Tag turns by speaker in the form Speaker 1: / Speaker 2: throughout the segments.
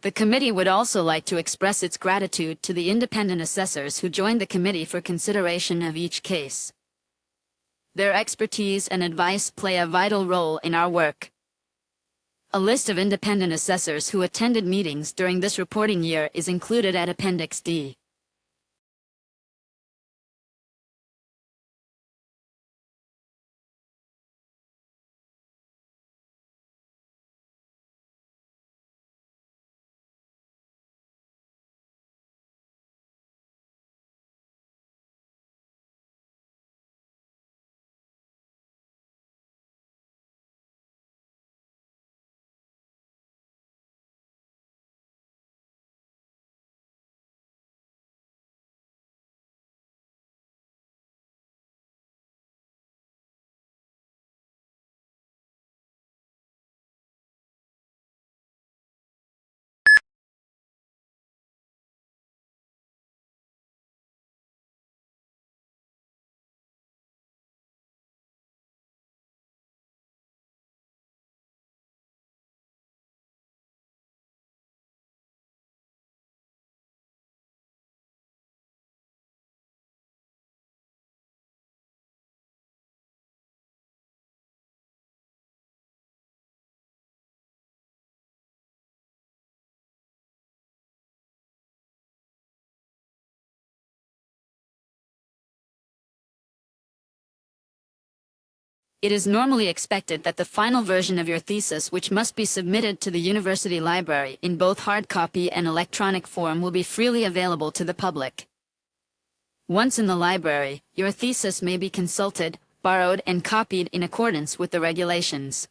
Speaker 1: The committee would also like to express its gratitude to the independent assessors who joined the committee for consideration of each case. Their expertise and advice play a vital role in our work. A list of independent assessors who attended meetings during this reporting year is included at Appendix D. It is normally expected that the final version of your thesis, which must be submitted to the university library in both hard copy and electronic form, will be freely available to the public. Once in the library, your thesis may be consulted, borrowed, and copied in accordance with the regulations.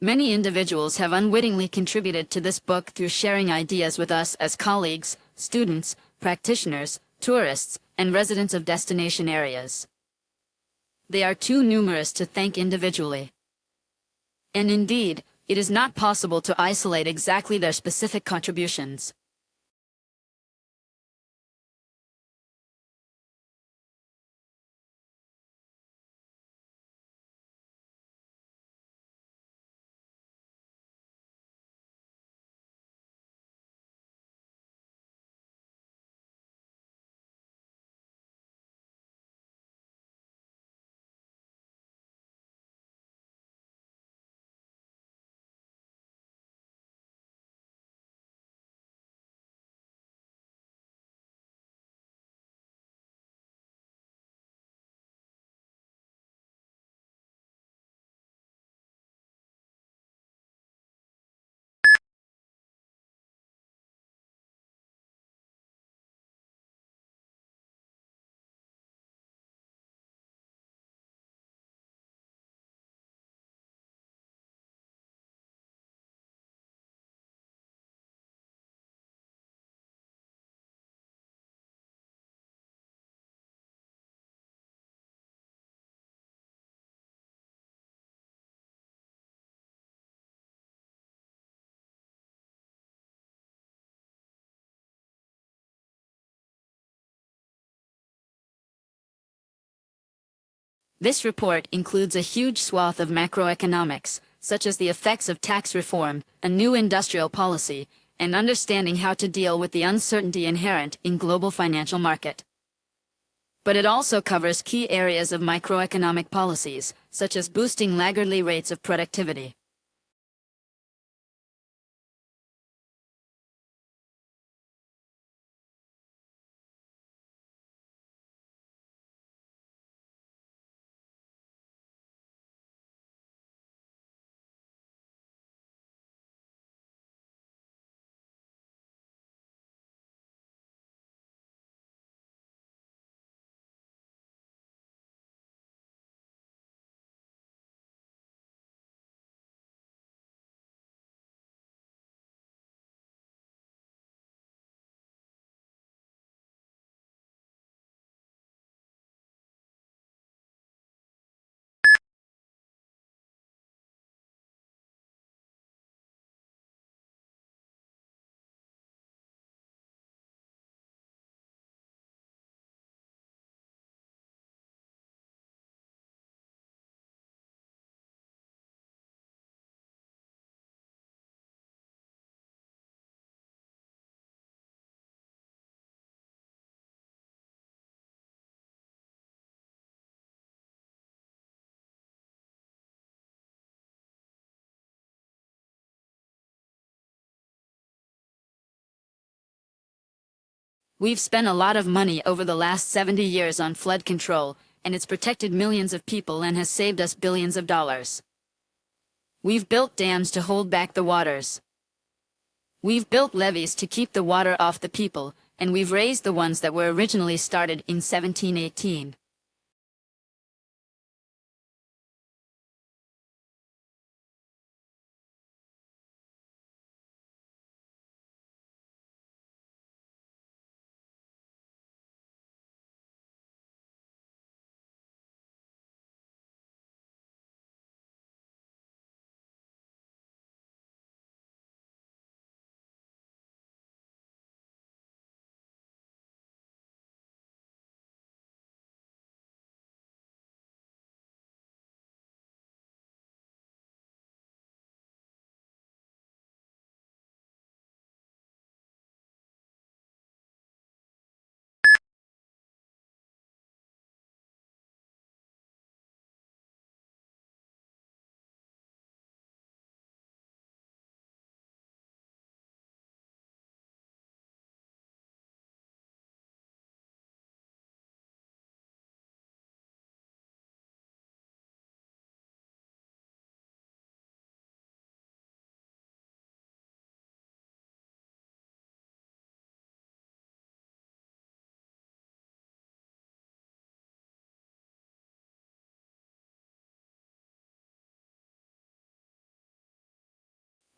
Speaker 1: Many individuals have unwittingly contributed to this book through sharing ideas with us as colleagues, students, practitioners, tourists, and residents of destination areas. They are too numerous to thank individually. And indeed, it is not possible to isolate exactly their specific contributions. This report includes a huge swath of macroeconomics, such as the effects of tax reform, a new industrial policy, and understanding how to deal with the uncertainty inherent in global financial market. But it also covers key areas of microeconomic policies, such as boosting laggardly rates of productivity. We've spent a lot of money over the last 70 years on flood control, and it's protected millions of people and has saved us billions of dollars. We've built dams to hold back the waters. We've built levees to keep the water off the people, and we've raised the ones that were originally started in 1718.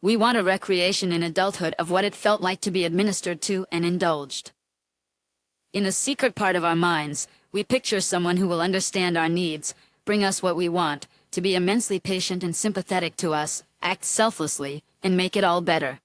Speaker 1: We want a recreation in adulthood of what it felt like to be administered to and indulged. In a secret part of our minds, we picture someone who will understand our needs, bring us what we want, to be immensely patient and sympathetic to us, act selflessly, and make it all better.